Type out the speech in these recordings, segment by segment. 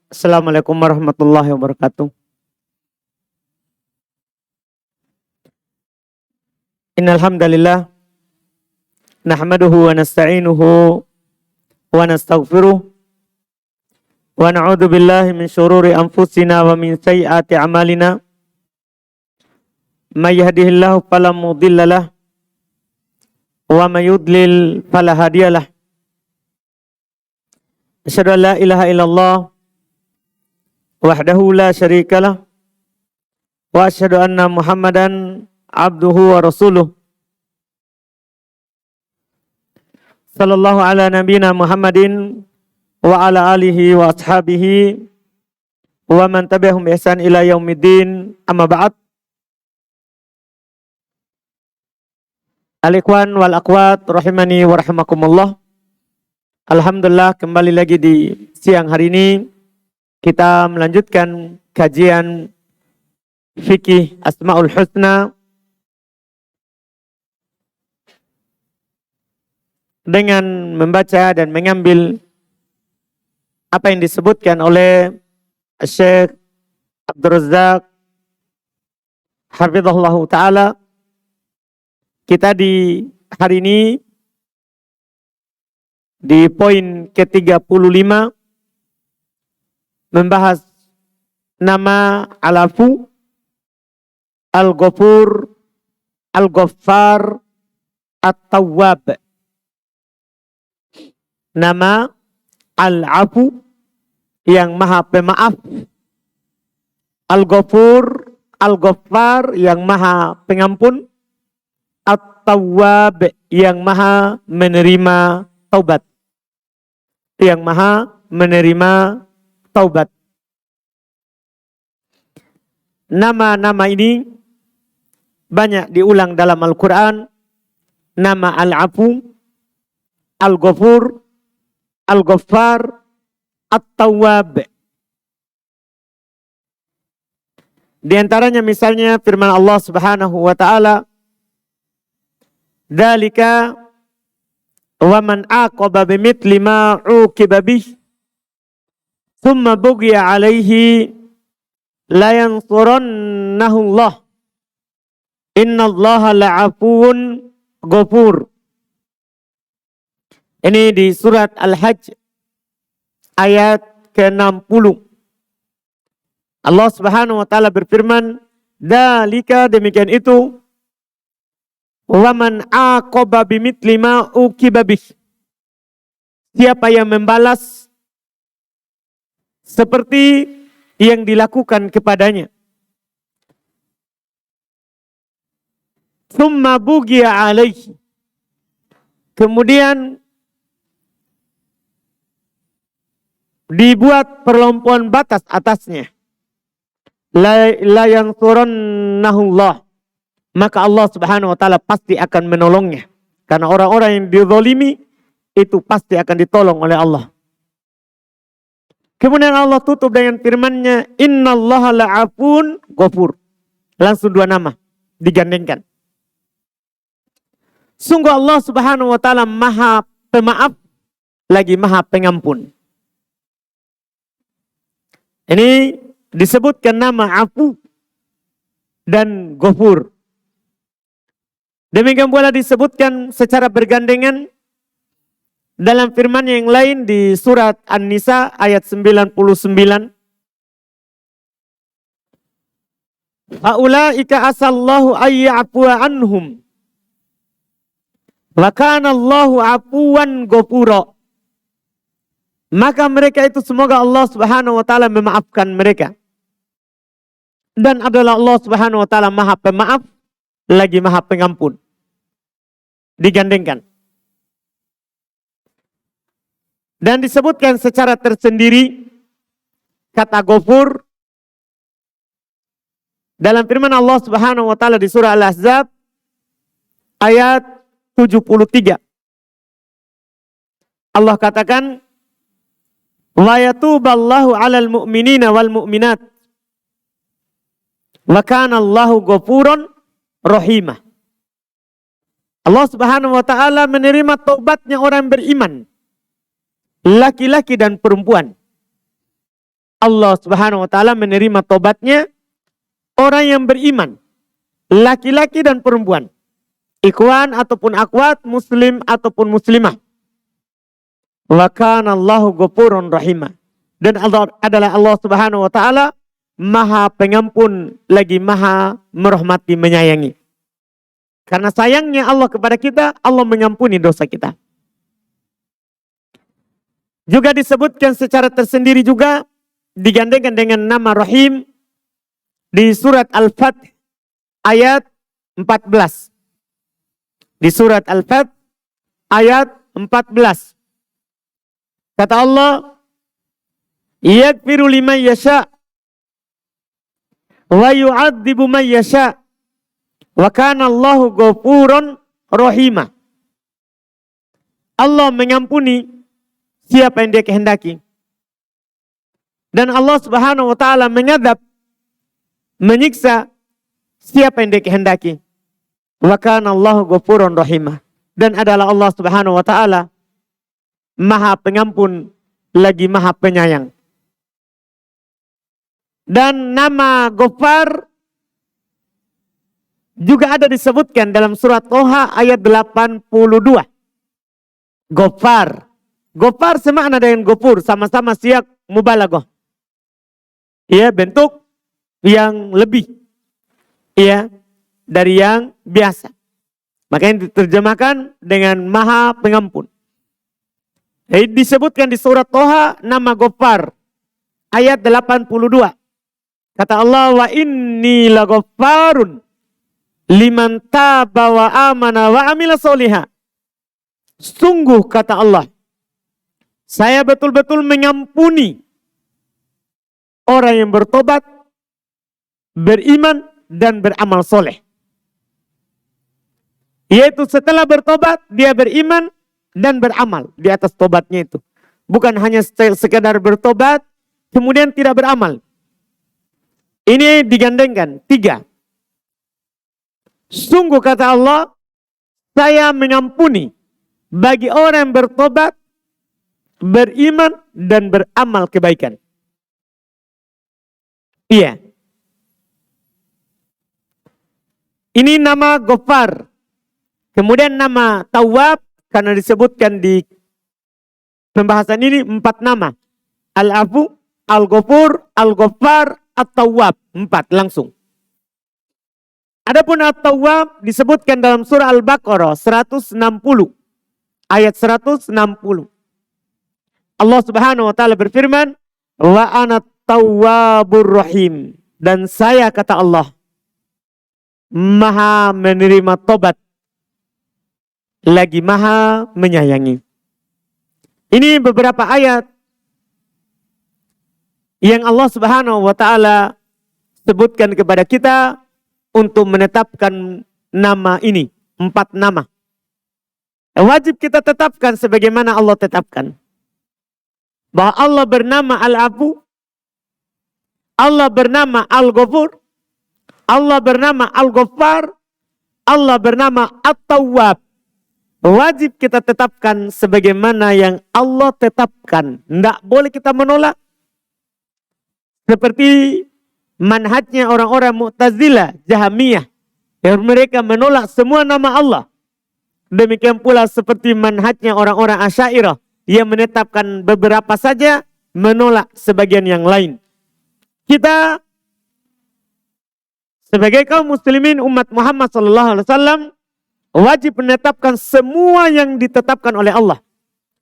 Assalamualaikum warahmatullahi wabarakatuh. Innal hamdalillah nahmaduhu wa nasta'inuhu wa nastaghfiruh wa na'udzu billahi min syururi anfusina wa min sayyiati a'malina. May yahdihillahu fala mudhillalah wa may yudlil fala hadiyalah. Asyhadu an la ilaha illallah wahdahu la syarikalah wa asyhadu anna Muhammadan abduhu wa rasuluh. Sallallahu ala nabiyina Muhammadin wa ala alihi wa ashabihi wa man tabi'ahum bi ihsan ila yaumiddin. Amma ba'd. Al-ikhwan wal akhwat rahimani wa rahimakumullah. Alhamdulillah, kembali lagi di siang hari ini kita melanjutkan kajian fikih Asmaul Husna dengan membaca dan mengambil apa yang disebutkan oleh Syekh Abdul Razzaq hafizahullah ta'ala. Kita di hari ini di poin ke-35 membahas nama Al-Afu, Al-Ghafur, Al-Ghaffar, At-Tawwab. Nama Al-Afu yang Maha Pemaaf, Al-Ghafur, Al-Ghaffar yang Maha Pengampun, At-Tawwab yang Maha menerima taubat. Yang Maha menerima taubat. Nama-nama ini banyak diulang dalam Al-Quran. Nama Al-Afu, Al-Ghafur, Al-Ghaffar, At-Tawwab. Di antaranya misalnya firman Allah Subhanahu wa taala, "Dzalika wa man aqaba bimithli ma uqiba bih thumma bughiya alaihi la yansurannahu Allah innallaha la'afuwun ghafur." Ini di surat Al-Hajj ayat ke-60. Allah Subhanahu wa taala berfirman, "Dzalika," demikian itu, "wa man aqaba bimithli ma uqiba bih." Siapa yang membalas seperti yang dilakukan kepadanya. Tsumma bughiya alaihi. Kemudian dibuat perlampasan batas atasnya. La yansurannahu Allah. Maka Allah Subhanahu wa taala pasti akan menolongnya. Karena orang-orang yang dizalimi itu pasti akan ditolong oleh Allah. Kemudian Allah tutup dengan firman-Nya, "Innallaha la'afun ghafur." Langsung dua nama digandengkan. Sungguh Allah Subhanahu wa taala Maha Pemaaf lagi Maha Pengampun. Ini disebutkan nama Afu dan Ghafur. Demikian pula disebutkan secara bergandengan dalam firman yang lain di surat An-Nisa ayat 99. "Faulaika asallahu ayya'fuwa anhum wa kana Allahu 'afuwan ghafura." Maka mereka itu semoga Allah Subhanahu wa taala memaafkan mereka. Dan adalah Allah Subhanahu wa taala Maha Pemaaf lagi Maha Pengampun. Digandengkan. Dan disebutkan secara tersendiri kata Ghafur dalam firman Allah Subhanahu wa taala di surah Al-Ahzab ayat 73. Allah katakan, "Wa yatuballahu 'alal mu'minina wal mu'minat wa kana Allahu ghafurun rahimah." Allah Subhanahu wa taala menerima taubatnya orang beriman, laki-laki dan perempuan. Allah Subhanahu wa taala menerima tobatnya orang yang beriman, laki-laki dan perempuan, ikhwan ataupun akhwat, muslim ataupun muslimah. Wa kana Allahu ghafurur rahimah. Dan Allah adalah Allah Subhanahu wa taala Maha Pengampun lagi Maha merahmati, menyayangi. Karena sayangnya Allah kepada kita, Allah mengampuni dosa kita. Juga disebutkan secara tersendiri juga digandengkan dengan nama Rahim di surat Al-Fath ayat 14. Di surat Al-Fath ayat 14. Kata Allah, yaghfiru liman yasha wa yu'adzibu man yasha wa kana Allahu ghafurun rahimah. Allah mengampuni siapa yang Dia kehendaki. Dan Allah Subhanahu wa taala mengadab, menyiksa siapa yang Dia kehendaki. Wa kana Allahu ghafurun rahimah. Dan adalah Allah Subhanahu wa taala Maha Pengampun lagi Maha Penyayang. Dan nama Ghaffar juga ada disebutkan dalam surat Toha ayat 82. Ghaffar. Ghaffar semakna dengan Ghafur, sama-sama siyak mubalaghah. Ya, bentuk yang lebih. Ya, dari yang biasa. Makanya diterjemahkan dengan Maha Pengampun. Disebutkan di surat Toha nama Ghaffar ayat 82. Kata Allah, wa inni laghaffarun liman taba wa amana wa amila sholiha. Sungguh kata Allah, saya betul-betul mengampuni orang yang bertobat, beriman dan beramal soleh. Yaitu setelah bertobat dia beriman dan beramal di atas tobatnya itu. Bukan hanya sekedar bertobat kemudian tidak beramal. Ini digandengkan 3. Sungguh kata Allah, saya mengampuni bagi orang yang bertobat, beriman dan beramal kebaikan. Iya. Ini nama Ghaffar. Kemudian nama Tawwab, karena disebutkan di pembahasan ini 4 nama. Al-Afu, Al-Ghafur, Al-Ghaffar, At-Tawwab. 4 langsung. Adapun At-Tawwab disebutkan dalam surah Al-Baqarah 160. Ayat 160. Allah Subhanahu wa taala berfirman, wa ana tawwabur rahim. Dan saya kata Allah, Maha menerima tobat lagi Maha menyayangi. Ini beberapa ayat yang Allah Subhanahu wa taala sebutkan kepada kita untuk menetapkan nama ini, 4 nama. Wajib kita tetapkan sebagaimana Allah tetapkan. Bahwa Allah bernama Al-Afu, Allah bernama Al-Ghafur, Allah bernama Al-Ghaffar, Allah bernama At-Tawwab. Wajib kita tetapkan sebagaimana yang Allah tetapkan. Tidak boleh kita menolak. Seperti manhajnya orang-orang Mu'tazilah, Jahmiyah. Yang mereka menolak semua nama Allah. Demikian pula seperti manhajnya orang-orang Asy'ariyah. Yang menetapkan beberapa saja, menolak sebagian yang lain. Kita sebagai kaum muslimin umat Muhammad SAW wajib menetapkan semua yang ditetapkan oleh Allah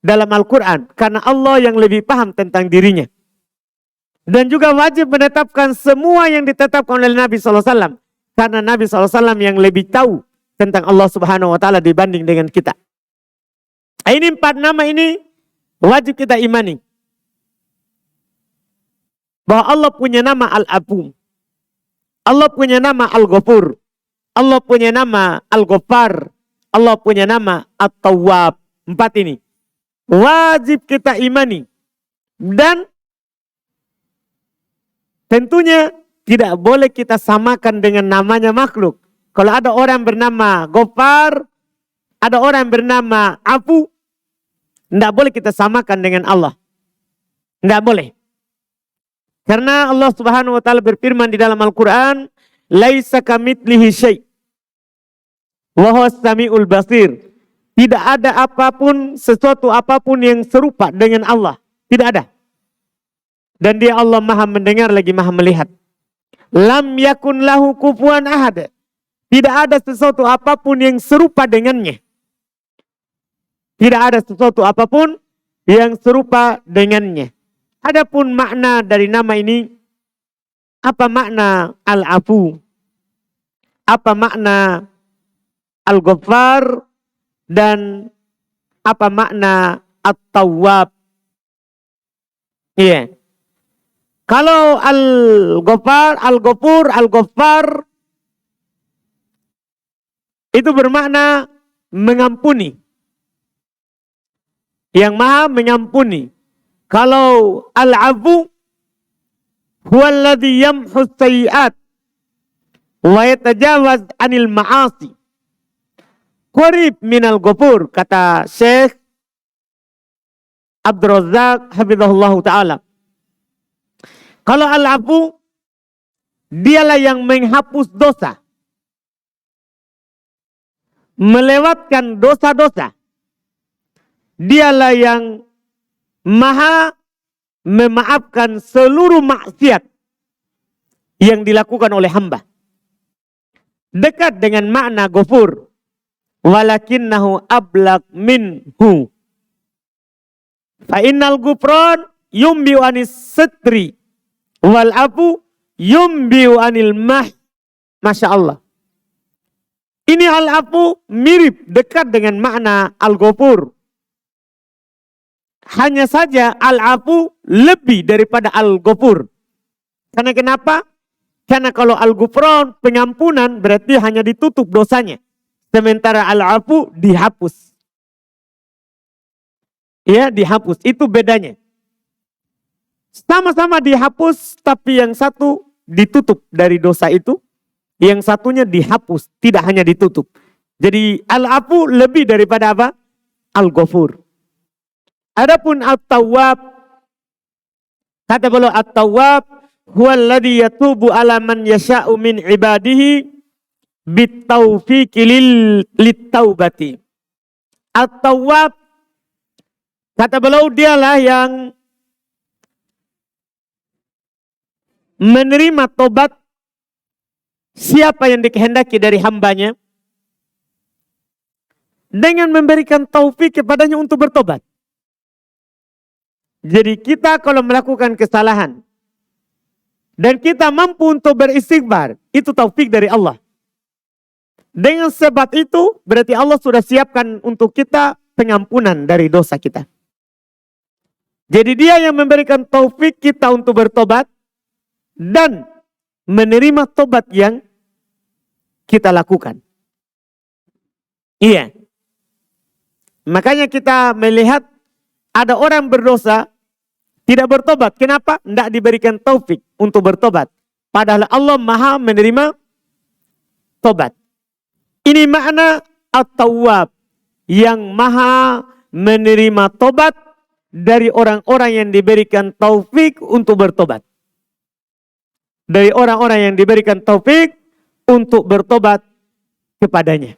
dalam Al-Quran. Karena Allah yang lebih paham tentang dirinya. Dan juga wajib menetapkan semua yang ditetapkan oleh Nabi SAW. Karena Nabi SAW yang lebih tahu tentang Allah Subhanahu wa taala dibanding dengan kita. Ini 4 nama ini wajib kita imani. Bahwa Allah punya nama Al-Afu. Allah punya nama Al-Ghafur. Allah punya nama Al-Ghaffar. Allah punya nama At-Tawwab. 4 ini wajib kita imani. Dan tentunya tidak boleh kita samakan dengan namanya makhluk. Kalau ada orang bernama Ghaffar, ada orang bernama Afu, tidak boleh kita samakan dengan Allah. Tidak boleh. Karena Allah Subhanahu wa taala berfirman di dalam Al-Qur'an, "Laisa kamitslihi syai' wa huwas samiul basir." Tidak ada apapun, sesuatu apapun yang serupa dengan Allah. Tidak ada. Dan dia Allah Maha mendengar lagi Maha melihat. Lam yakun lahu kufuwan ahad. Tidak ada sesuatu apapun yang serupa dengannya. Tidak ada sesuatu apapun yang serupa dengannya. Adapun makna dari nama ini, apa makna Al-Afu? Apa makna Al-Ghaffar? Dan apa makna At-Tawwab? Iya. Kalau Al-Ghaffar, Al-Ghafur, Al-Ghaffar itu bermakna mengampuni. Yang Maha mengampuni. Kalau Al-Afu huwallazi yamhu sayyi'at wa yatajawaz 'anil ma'asi. Qarib minal ghafur, kata Syekh Abdul Razzaq hafizahullah taala. Kalau Al-Afu, dialah yang menghapus dosa, melewatkan dosa-dosa. Dialah yang Maha memaafkan seluruh maksiat yang dilakukan oleh hamba. Dekat dengan makna ghafur. Walakinnahu ablaq minhu. Fa innal ghufran yumbi'u anis sitri wal afu yumbi'u anil Masya Allah. Ini al-afu mirip dekat dengan makna al-ghafur. Hanya saja al-afu lebih daripada al-ghafur. Karena kenapa? Karena kalau al-ghufran pengampunan berarti hanya ditutup dosanya. Sementara al-afu dihapus. Ya, dihapus. Itu bedanya. Sama-sama dihapus, tapi yang satu ditutup dari dosa itu. Yang satunya dihapus, tidak hanya ditutup. Jadi al-afu lebih daripada apa? Al-ghafur. Adapun at-tawwab, kata beliau at-tawwab huwallazi yatubu ala man yasha'u min ibadihi bitaufiqi lit-taubati. At-tawwab, kata beliau, dialah yang menerima tobat siapa yang dikehendaki dari hambanya dengan memberikan taufik kepadanya untuk bertobat. Jadi kita kalau melakukan kesalahan dan kita mampu untuk beristighfar, itu taufik dari Allah. Dengan sebab itu berarti Allah sudah siapkan untuk kita pengampunan dari dosa kita. Jadi dia yang memberikan taufik kita untuk bertobat dan menerima tobat yang kita lakukan. Iya. Makanya kita melihat ada orang berdosa tidak bertobat. Kenapa? Tidak diberikan taufik untuk bertobat. Padahal Allah Maha menerima tobat. Ini makna at-tawwab, yang Maha menerima tobat dari orang-orang yang diberikan taufik untuk bertobat. Dari orang-orang yang diberikan taufik untuk bertobat kepadanya.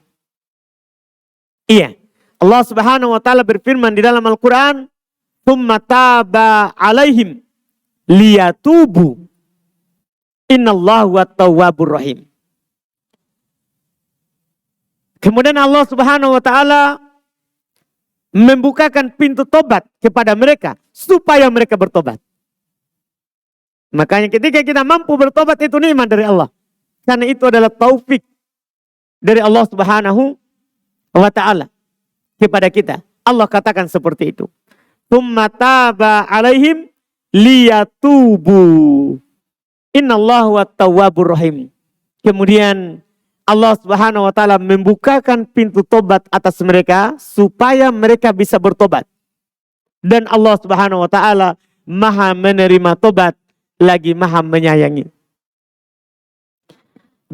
Iya. Allah Subhanahu wa taala berfirman di dalam Al-Qur'an, "Tsumma taba 'alaihim liyatubu. Innallahu at-tawwabur rahim." Kemudian Allah Subhanahu wa taala membukakan pintu tobat kepada mereka supaya mereka bertobat. Makanya ketika kita mampu bertobat itu nikmat dari Allah. Karena itu adalah taufik dari Allah Subhanahu wa taala kepada kita. Allah katakan seperti itu. Tsumma taba 'alaihim liyatubu. Innallahu at-tawwabur rahim. Kemudian Allah Subhanahu wa taala membukakan pintu tobat atas mereka supaya mereka bisa bertobat. Dan Allah Subhanahu wa taala Maha menerima tobat lagi Maha menyayangi.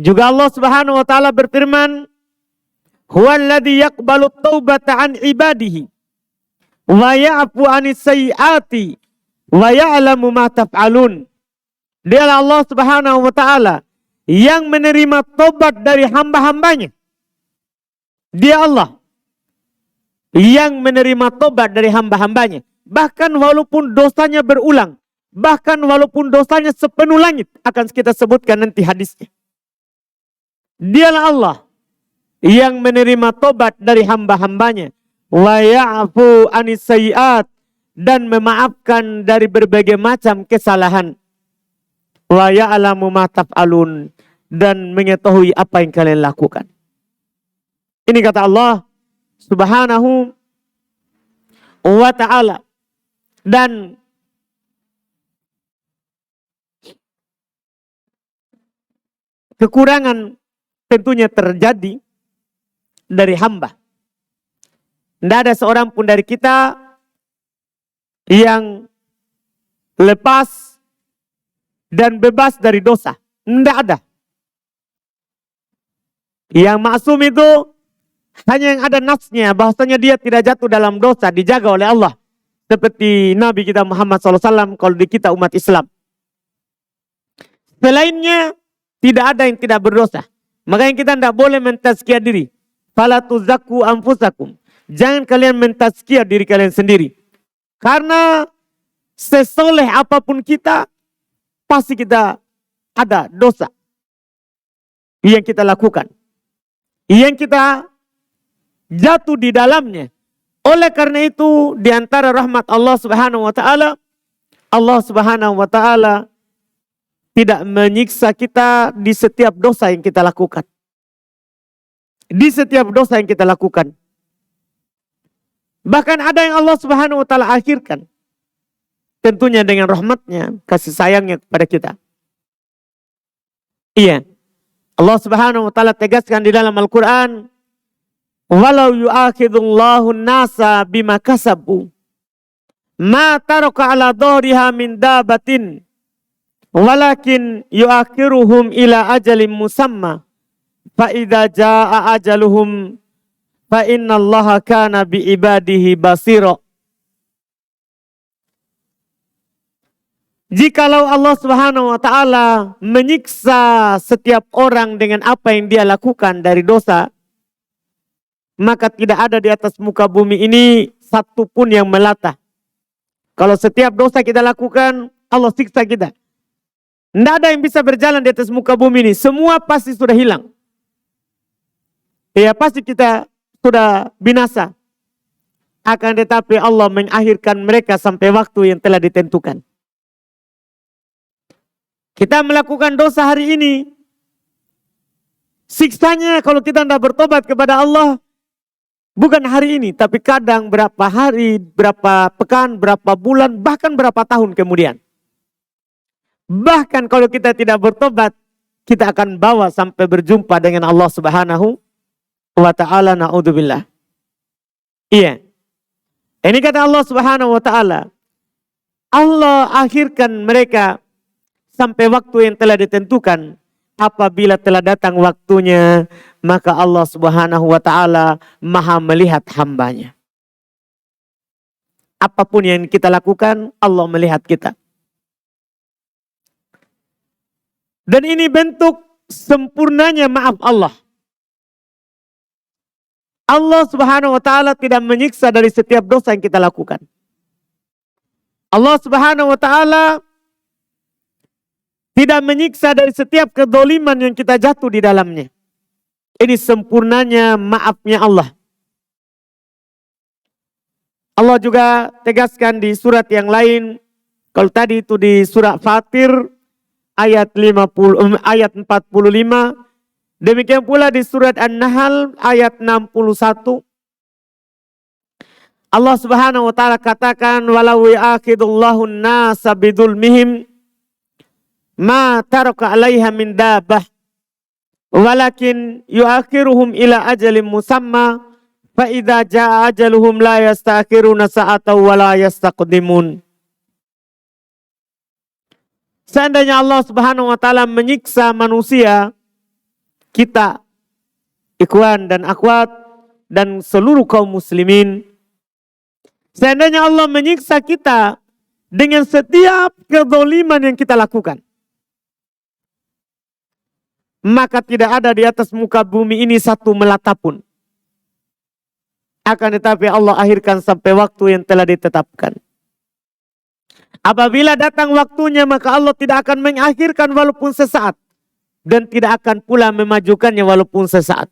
Juga Allah Subhanahu wa taala berfirman, "Huwallazi yaqbalu at-taubata 'an ibadihi wa ya'fu 'anis sayyi'ati wa ya'lamu ma taf'alun." Dialah Allah Subhanahu wa ta'ala yang menerima tobat dari hamba-hambanya. Dia Allah yang menerima tobat dari hamba-hambanya. Bahkan walaupun dosanya berulang. Bahkan walaupun dosanya sepenuh langit. Akan kita sebutkan nanti hadisnya. Dialah Allah yang menerima tobat dari hamba-hambanya. Wa ya'fu anis sayyi'at. Dan memaafkan dari berbagai macam kesalahan. Wa ya'lamu ma taf'alun. Dan mengetahui apa yang kalian lakukan. Ini kata Allah Subhanahu wa ta'ala. Dan kekurangan tentunya terjadi dari hamba. Tidak ada seorang pun dari kita yang lepas dan bebas dari dosa. Tidak ada. Yang maksum itu hanya yang ada nafsnya, bahwasanya dia tidak jatuh dalam dosa, dijaga oleh Allah. Seperti Nabi kita Muhammad SAW kalau di kita umat Islam. Selainnya tidak ada yang tidak berdosa. Makanya kita tidak boleh mentazkiyah diri. Fala tuzakku anfusakum. Jangan kalian mentazkiyah diri kalian sendiri. Karena sesoleh apapun kita, pasti kita ada dosa yang kita lakukan, yang kita jatuh di dalamnya. Oleh karena itu, di antara rahmat Allah Subhanahu wa ta'ala, Allah Subhanahu wa ta'ala tidak menyiksa kita di setiap dosa yang kita lakukan. Di setiap dosa yang kita lakukan. Bahkan ada yang Allah Subhanahu wa ta'ala akhirkan. Tentunya dengan rahmatnya, kasih sayangnya kepada kita. Iya. Allah Subhanahu wa ta'ala tegaskan di dalam Al-Quran. Walau yu'akhidullahu nasa bima kasabu. Ma taraka ala dhahriha min dabatin. Walakin yu'akhiruhum ila ajalim musamma. Fa idza jaa ajaluhum fa innallaha kana bi ibadihi basira. Jikalau Allah Subhanahu wa ta'ala menyiksa setiap orang dengan apa yang dia lakukan dari dosa, maka tidak ada di atas muka bumi ini satu pun yang melata. Kalau setiap dosa kita lakukan, Allah siksa kita. Tidak ada yang bisa berjalan di atas muka bumi ini. Semua pasti sudah hilang. Ya pasti kita sudah binasa. Akan tetapi Allah mengakhirkan mereka sampai waktu yang telah ditentukan. Kita melakukan dosa hari ini. Siksanya kalau kita tidak bertobat kepada Allah. Bukan hari ini, tapi kadang berapa hari, berapa pekan, berapa bulan, bahkan berapa tahun kemudian. Bahkan kalau kita tidak bertobat, kita akan bawa sampai berjumpa dengan Allah Subhanahu wa ta'ala, na'udzubillah. Iya. Ini kata Allah Subhanahu wa ta'ala. Allah akhirkan mereka sampai waktu yang telah ditentukan. Apabila telah datang waktunya, maka Allah Subhanahu wa ta'ala maha melihat hambanya. Apapun yang kita lakukan, Allah melihat kita. Dan ini bentuk sempurnanya maaf Allah. Allah Subhanahu wa ta'ala tidak menyiksa dari setiap dosa yang kita lakukan. Allah Subhanahu wa ta'ala tidak menyiksa dari setiap kedoliman yang kita jatuh di dalamnya. Ini sempurnanya maafnya Allah. Allah juga tegaskan di surat yang lain. Kalau tadi itu di surat Fatir ayat 45. Demikian pula di surat An-Nahl ayat 61. Allah Subhanahu wa ta'ala katakan walau ya'khidullahu an-nasa bidulmihim ma taraka 'alaiha min dabah walakin yu'akhiruhum ila ajalin musamma fa idza jaa ajaluhum la yastakhiruna sa'atan wa la yastaqdimun. Seandainya Allah Subhanahu wa ta'ala menyiksa manusia, kita ikhwan dan akhwat dan seluruh kaum muslimin, seandainya Allah menyiksa kita dengan setiap kezaliman yang kita lakukan, maka tidak ada di atas muka bumi ini satu melata pun. Akan tetapi Allah akhirkan sampai waktu yang telah ditetapkan. Apabila datang waktunya, maka Allah tidak akan mengakhirkan walaupun sesaat. Dan tidak akan pula memajukannya walaupun sesaat.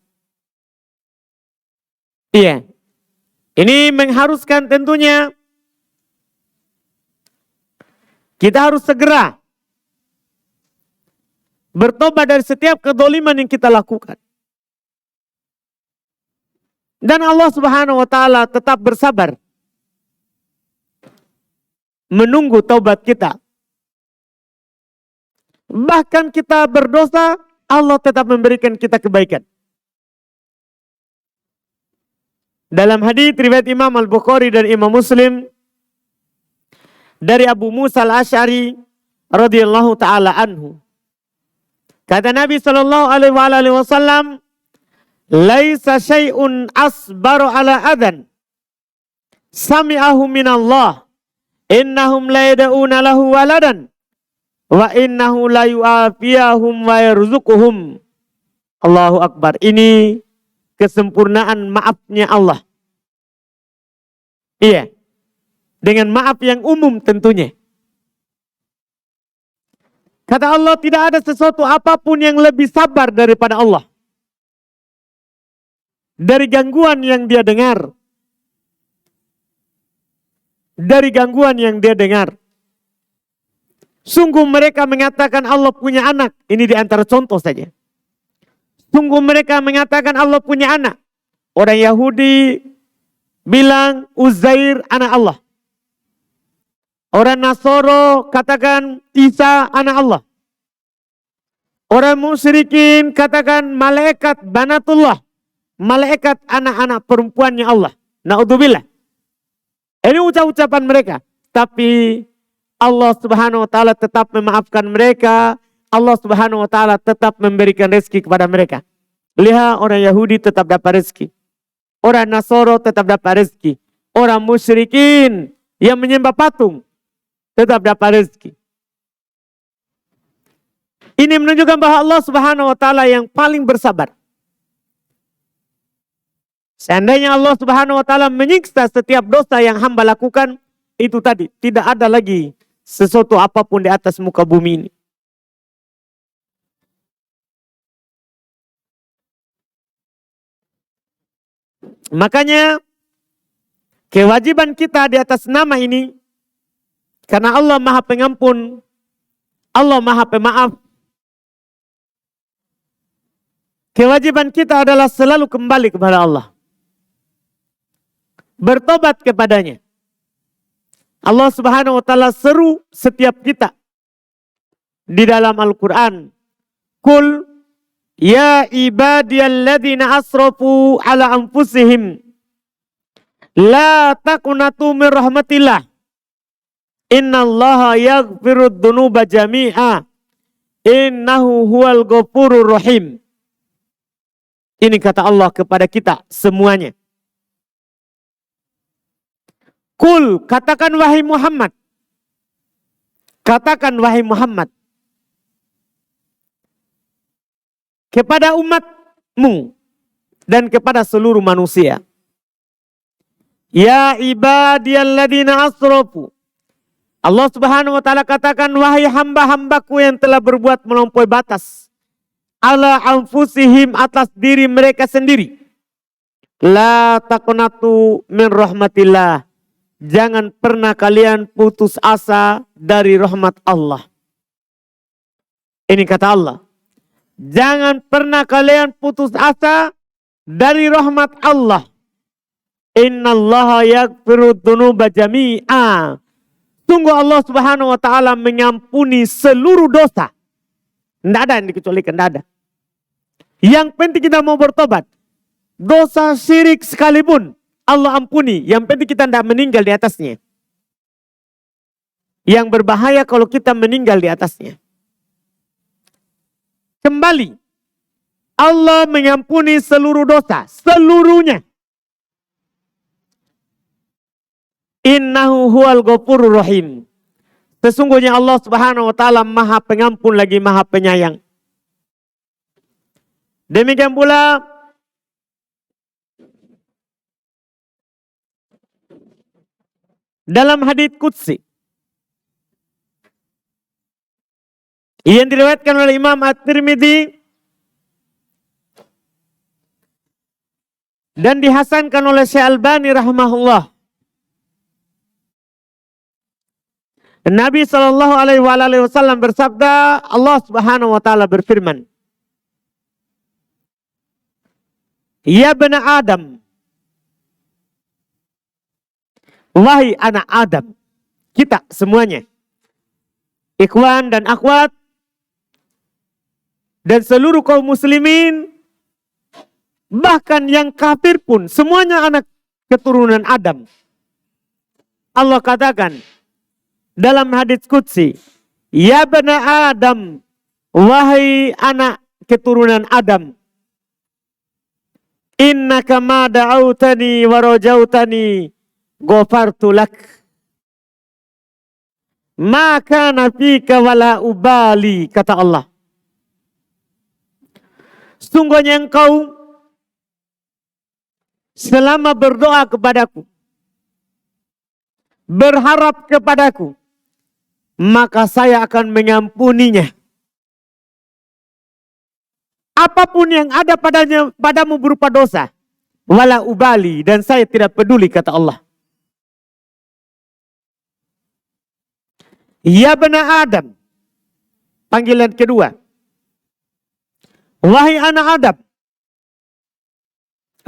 Iya. Ini mengharuskan tentunya kita harus segera bertobat dari setiap kedoliman yang kita lakukan. Dan Allah Subhanahu wa Ta'ala tetap bersabar menunggu taubat kita. Bahkan kita berdosa, Allah tetap memberikan kita kebaikan. Dalam hadits riwayat Imam Al-Bukhari dan Imam Muslim dari Abu Musa Al-Asy'ari radhiyallahu taala anhu. Kata Nabi sallallahu alaihi wasallam, "Laisa syai'un asbaru ala adhan sami'ahu minallah, innahum la yad'una lahu waladan wa innahu la yu'afiyahum wa yarzuquhum." Allahu Akbar. Ini kesempurnaan maafnya Allah. Iya. Dengan maaf yang umum tentunya. Kata Allah, tidak ada sesuatu apapun yang lebih sabar daripada Allah. Dari gangguan yang dia dengar. Dari gangguan yang dia dengar. Sungguh mereka mengatakan Allah punya anak. Ini di antara contoh saja. Sungguh mereka mengatakan Allah punya anak. Orang Yahudi bilang Uzair anak Allah. Orang Nasoro katakan Isa anak Allah. Orang musyrikin katakan malaikat banatullah. Malaikat anak-anak perempuannya Allah. Na'udzubillah. Ini ucapan mereka. Tapi Allah Subhanahu wa Ta'ala tetap memaafkan mereka. Allah Subhanahu wa Ta'ala tetap memberikan rezeki kepada mereka. Lihat, orang Yahudi tetap dapat rezeki. Orang Nasoro tetap dapat rezeki. Orang musyrikin yang menyembah patung tetap dapat rezeki. Ini menunjukkan bahwa Allah Subhanahu wa Ta'ala yang paling bersabar. Seandainya Allah Subhanahu wa Ta'ala menyiksa setiap dosa yang hamba lakukan, itu tadi, tidak ada lagi sesuatu apapun di atas muka bumi ini. Makanya kewajiban kita di atas nama ini, karena Allah Maha Pengampun, Allah Maha Pemaaf, kewajiban kita adalah selalu kembali kepada Allah. Bertobat kepadanya. Allah Subhanahu wa Ta'ala seru setiap kita di dalam Al-Quran. Qul ya ibadiyalladzina asrafu ala anfusihim la taqnatu min rahmatillah. Innallaha yaghfirud dzunuba jami'a. Innahu huwal ghafurur rahim. Ini kata Allah kepada kita semuanya. Kul, katakan wahai Muhammad. Katakan wahai Muhammad. Kepada umatmu dan kepada seluruh manusia. Ya ibadiyalladzina asrafu. Allah Subhanahu wa Ta'ala katakan, wahai hamba-hambaku yang telah berbuat melampaui batas. Ala anfusihim, atas diri mereka sendiri. La taqnatu min rahmatillah. Jangan pernah kalian putus asa dari rahmat Allah. Ini kata Allah. Jangan pernah kalian putus asa dari rahmat Allah. Innallaha yaghfirud dzunuba jami'a. Sungguh Allah Subhanahu wa Ta'ala mengampuni seluruh dosa. Tidak ada yang dikecualikan, tidak ada. Yang penting kita mau bertobat. Dosa syirik sekalipun Allah ampuni. Yang penting kita tidak meninggal di atasnya. Yang berbahaya kalau kita meninggal di atasnya. Kembali. Allah mengampuni seluruh dosa. Seluruhnya. Innahu huwal ghafurur rahim. Sesungguhnya Allah Subhanahu wa Ta'ala Maha Pengampun lagi Maha Penyayang. Demikian pula dalam hadits qudsi yang diriwayatkan oleh Imam At-Tirmidzi dan dihasankan oleh Syekh Albani rahimahullah. Nabi Shallallahu Alaihi Wasallam bersabda, Allah Subhanahu Wa Taala berfirman, Ya bani Adam, wahai anak Adam, kita semuanya, ikhwan dan akhwat, dan seluruh kaum muslimin, bahkan yang kafir pun, semuanya anak keturunan Adam. Allah katakan dalam hadits qudsi, Ya bani Adam, wahai anak keturunan Adam, innaka ma da'autani wa rajautani ghafartu lak. Ma kana fika wala ubali, kata Allah. Sungguhnya engkau selama berdoa kepadaku, berharap kepadaku, maka saya akan mengampuninya. Apapun yang ada padamu berupa dosa, wala ubali, dan saya tidak peduli, kata Allah. Ya bani Adam, panggilan kedua. Wahai anak Adam,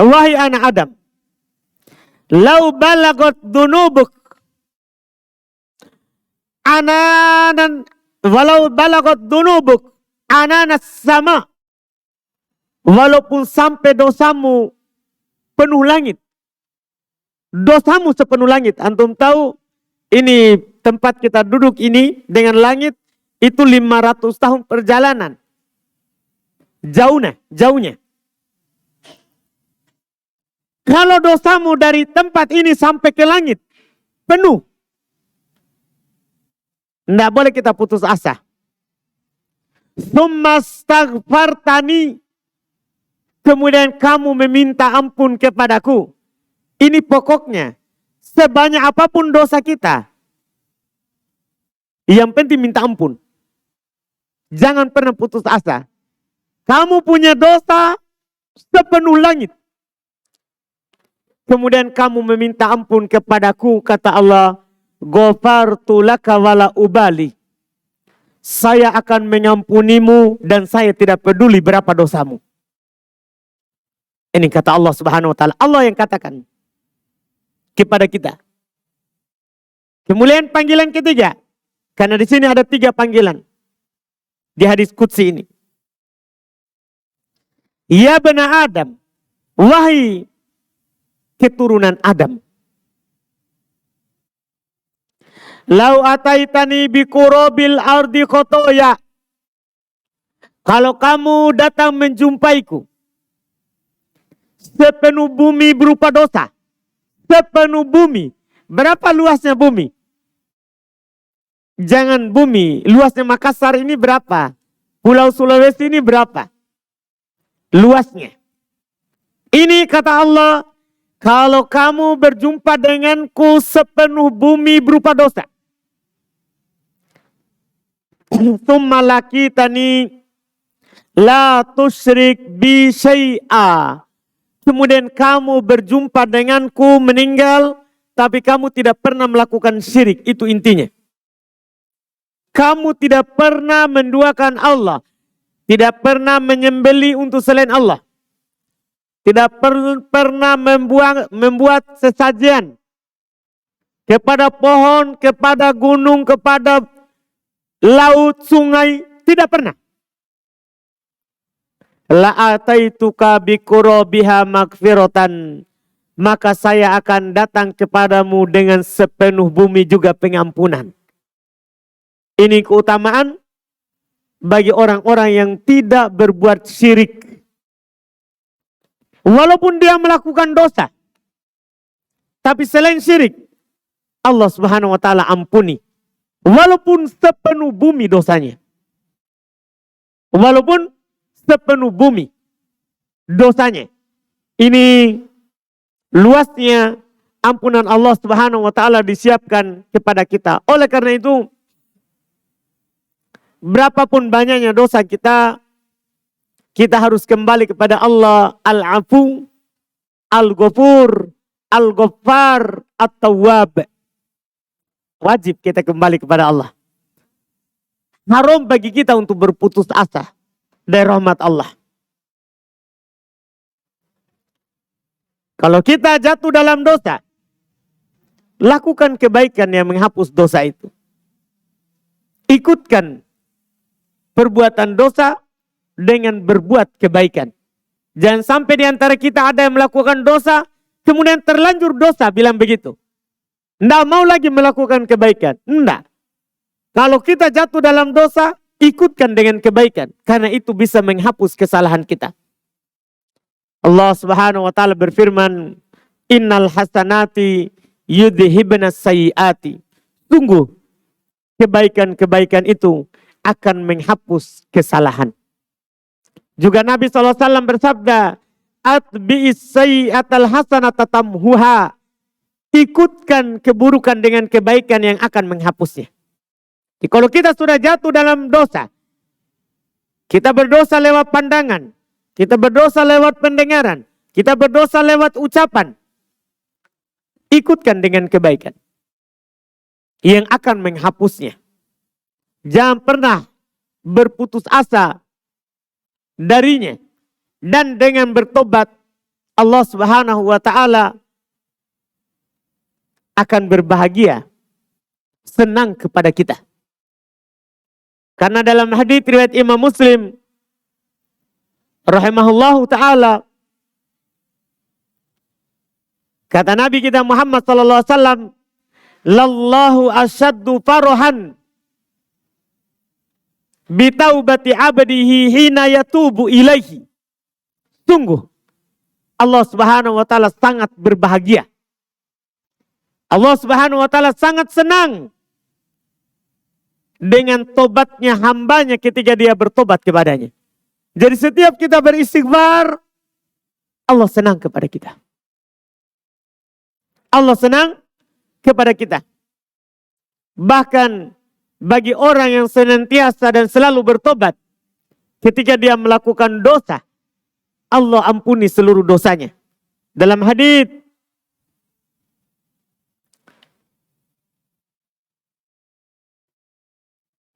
wahai anak Adam, lau balagot dunubuk ananan, walau balagot dunubuk ananas sama, walaupun sampai dosamu penuh langit, dosamu sepenuh langit. Antum tahu ini tempat kita duduk ini dengan langit itu 500 tahun perjalanan. Jauhnya. Kalau dosamu dari tempat ini sampai ke langit penuh, tidak boleh kita putus asa. Tsumma astaghfartani, kemudian kamu meminta ampun kepadaku. Ini pokoknya. Sebanyak apapun dosa kita, yang penting minta ampun. Jangan pernah putus asa. Kamu punya dosa sepenuh langit, kemudian kamu meminta ampun kepadaku, kata Allah, ghafartu laka wala ubali. Saya akan mengampunimu dan saya tidak peduli berapa dosamu. Ini kata Allah Subhanahu wa Ta'ala. Allah yang katakan kepada kita. Kemudian panggilan ketiga, karena di sini ada 3 panggilan di hadis qudsi ini. Ya bani Adam, wahai keturunan Adam, lau ataitani bikurobil ardi khotoya, kalau kamu datang menjumpaiku sepenuh bumi berupa dosa, sepenuh bumi. Berapa luasnya bumi? Jangan bumi, luasnya Makassar ini berapa? Pulau Sulawesi ini berapa? Luasnya. Ini kata Allah, kalau kamu berjumpa denganku sepenuh bumi berupa dosa, tsumma lakitani la tusyrik bi syai'a, kemudian kamu berjumpa denganku meninggal, tapi kamu tidak pernah melakukan syirik. Itu intinya. Kamu tidak pernah menduakan Allah, tidak pernah menyembelih untuk selain Allah, tidak pernah membuat sesajian kepada pohon, kepada gunung, kepada laut, sungai, tidak pernah. La ataituka bikurobiha magfiratan, maka saya akan datang kepadamu dengan sepenuh bumi juga pengampunan. Ini keutamaan bagi orang-orang yang tidak berbuat syirik. Walaupun dia melakukan dosa, tapi selain syirik, Allah Subhanahu wa Ta'ala ampuni. Walaupun sepenuh bumi dosanya. Walaupun sepenuh bumi. dosanya. Ini luasnya ampunan Allah Subhanahu wa taala disiapkan kepada kita. Oleh karena itu, berapapun banyaknya dosa kita, kita harus kembali kepada Allah Al-Afu, Al-Ghafur, Al-Ghaffar, At-Tawwab. Wajib kita kembali kepada Allah. Haram bagi kita untuk berputus asa dari rahmat Allah. Kalau kita jatuh dalam dosa, lakukan kebaikan yang menghapus dosa itu. Ikutkan perbuatan dosa dengan berbuat kebaikan. Jangan sampai di antara kita ada yang melakukan dosa, kemudian terlanjur dosa, bilang begitu. Tidak mau lagi melakukan kebaikan. Tidak. Kalau kita jatuh dalam dosa, ikutkan dengan kebaikan. Karena itu bisa menghapus kesalahan kita. Allah Subhanahu wa taala berfirman, "Innal hasanati yudhibna sayyiati." Sungguh kebaikan-kebaikan itu akan menghapus kesalahan. Juga Nabi SAW bersabda, "Atbi'is sayyi'atal hasanata tamhuha." Ikutkan keburukan dengan kebaikan yang akan menghapusnya. Jadi kalau kita sudah jatuh dalam dosa, kita berdosa lewat pandangan, kita berdosa lewat pendengaran, kita berdosa lewat ucapan, ikutkan dengan kebaikan yang akan menghapusnya. Jangan pernah berputus asa darinya. Dan dengan bertobat, Allah Subhanahu wa taala akan berbahagia, senang kepada kita. Karena dalam hadis riwayat Imam Muslim rahimahullahu taala, kata Nabi kita Muhammad sallallahu alaihi wasallam, "Lallahu asyaddu farahan bitaubati abdihi hina yatubu ilaihi." Sungguh Allah Subhanahu wa taala sangat berbahagia. Allah Subhanahu wa taala sangat senang dengan tobatnya hambanya ketika dia bertobat kepadanya. Jadi setiap kita beristighfar, Allah senang kepada kita. Allah senang kepada kita. Bahkan bagi orang yang senantiasa dan selalu bertobat, ketika dia melakukan dosa, Allah ampuni seluruh dosanya. Dalam hadis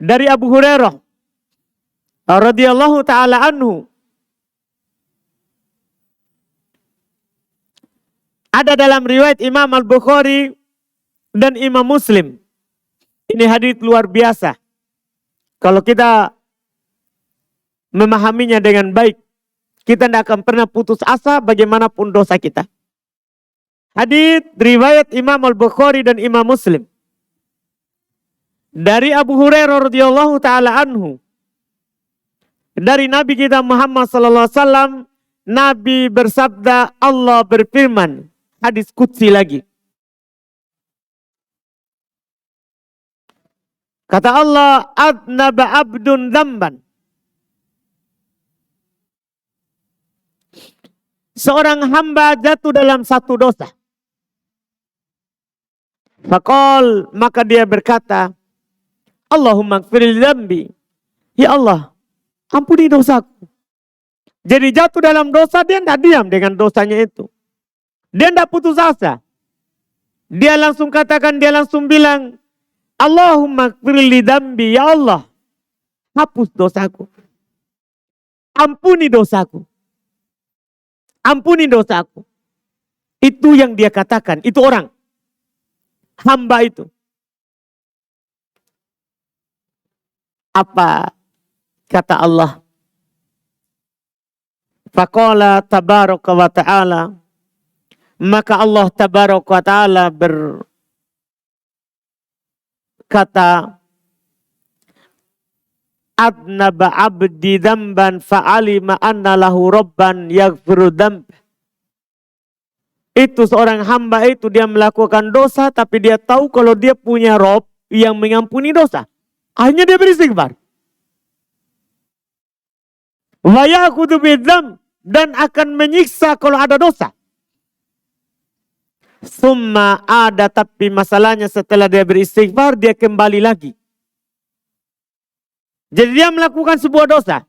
dari Abu Hurairah radhiyallahu taala anhu, ada dalam riwayat Imam Al-Bukhari dan Imam Muslim. Ini hadis luar biasa. Kalau kita memahaminya dengan baik, kita tidak akan pernah putus asa bagaimanapun dosa kita. Hadis riwayat Imam Al-Bukhari dan Imam Muslim. Dari Abu Hurairah radhiyallahu taala anhu, dari Nabi kita Muhammad sallallahu alaihi wasallam, Nabi bersabda, Allah berfirman, hadis qudsi lagi. Kata Allah, "Adnaba abdun dzamban." Seorang hamba jatuh dalam satu dosa. Faqal, maka dia berkata, "Allahumma ighfirli dzambi." Ya Allah, ampuni dosaku. Jadi jatuh dalam dosa, dia tidak diam dengan dosanya itu. Dia tidak putus asa. Dia langsung katakan, dia langsung bilang, "Allahumma ighfirli dzambi." Ya Allah, hapus dosaku. Ampuni dosaku. Ampuni dosaku. Itu yang dia katakan. Itu orang. Hamba itu. Apa kata Allah? Faqala tabaraka wa ta'ala. Maka Allah tabaraka wa ta'ala berkata, "Adnaba abdi dzamban fa'alima anna lahu rabban yaghfiru dzamb." Itu seorang hamba itu, dia melakukan dosa tapi dia tahu kalau dia punya Rob yang mengampuni dosa. Akhirnya dia beristighfar. Wa ya'khudhu bidzamb, dan akan menyiksa kalau ada dosa. Summa ada, tapi masalahnya setelah dia beristighfar, dia kembali lagi. Jadi dia melakukan sebuah dosa.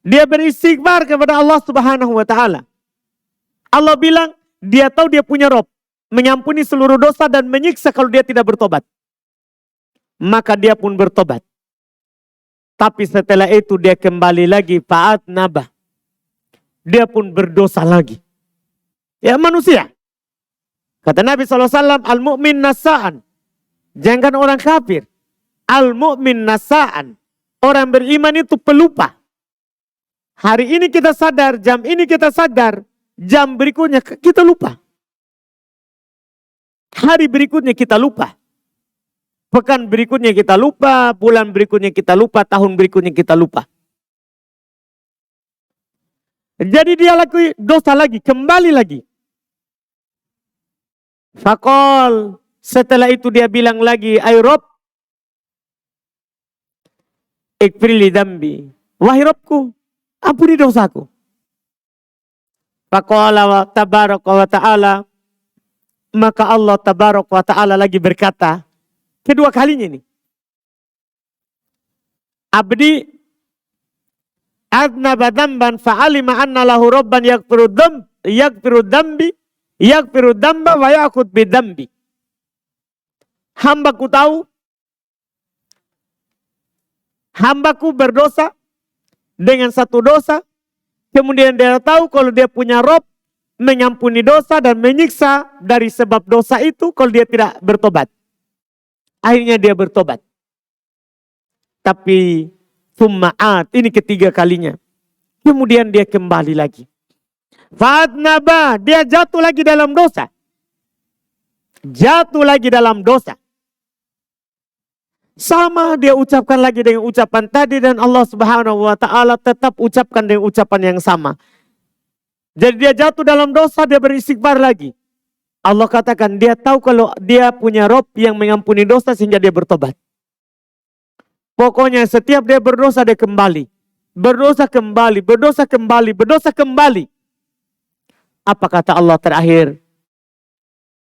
Dia beristighfar kepada Allah Subhanahu wa Ta'ala. Allah bilang, dia tahu dia punya Rob, mengampuni seluruh dosa dan menyiksa kalau dia tidak bertobat. Maka dia pun bertobat. Tapi setelah itu dia kembali lagi, fa'at nabah. Dia pun berdosa lagi. Ya, manusia. Kata Nabi SAW, al-mu'min nasa'an. Jangan orang kafir. Al-mu'min nasa'an. Orang beriman itu pelupa. Hari ini kita sadar, jam ini kita sadar, jam berikutnya kita lupa. Hari berikutnya kita lupa. Pekan berikutnya kita lupa, bulan berikutnya kita lupa, tahun berikutnya kita lupa. Jadi dia lakukan dosa lagi, kembali lagi. Faqal, setelah itu dia bilang lagi, ay Rob, ikfirli dambi. Wahai Robku, ampuni dosaku. Faqala wa tabaraka wa ta'ala, maka Allah tabaraka wa ta'ala lagi berkata, kedua kalinya ini. Abdi adnaba damban fa'alima anna lahu rabban yakfiru dambi, yakfiru damba wa yakut bidambi. Hambaku tahu, hambaku berdosa dengan satu dosa, kemudian dia tahu kalau dia punya Rob, mengampuni dosa dan menyiksa dari sebab dosa itu kalau dia tidak bertobat. Akhirnya dia bertobat. Tapi summa'at, ini ketiga kalinya. Kemudian dia kembali lagi. Fadnaba, dia jatuh lagi dalam dosa. Jatuh lagi dalam dosa. Sama dia ucapkan lagi dengan ucapan tadi dan Allah Subhanahu wa Ta'ala tetap ucapkan dengan ucapan yang sama. Jadi dia jatuh dalam dosa, dia beristighfar lagi. Allah katakan dia tahu kalau dia punya Rob yang mengampuni dosa sehingga dia bertobat. Pokoknya setiap dia berdosa dia kembali. Berdosa kembali, berdosa kembali, berdosa kembali. Apa kata Allah terakhir?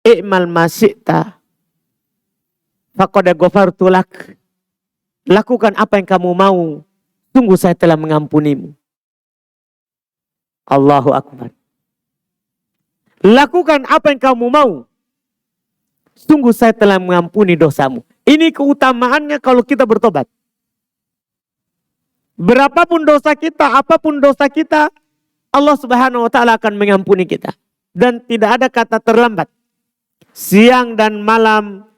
I'mal masyita faqad ghafartu lak. Lakukan apa yang kamu mau, sungguh saya telah mengampunimu. Allahu Akbar. Lakukan apa yang kamu mau, sungguh saya telah mengampuni dosamu. Ini keutamaannya kalau kita bertobat. Berapapun dosa kita, apapun dosa kita, Allah Subhanahu wa Ta'ala akan mengampuni kita. Dan tidak ada kata terlambat. Siang dan malam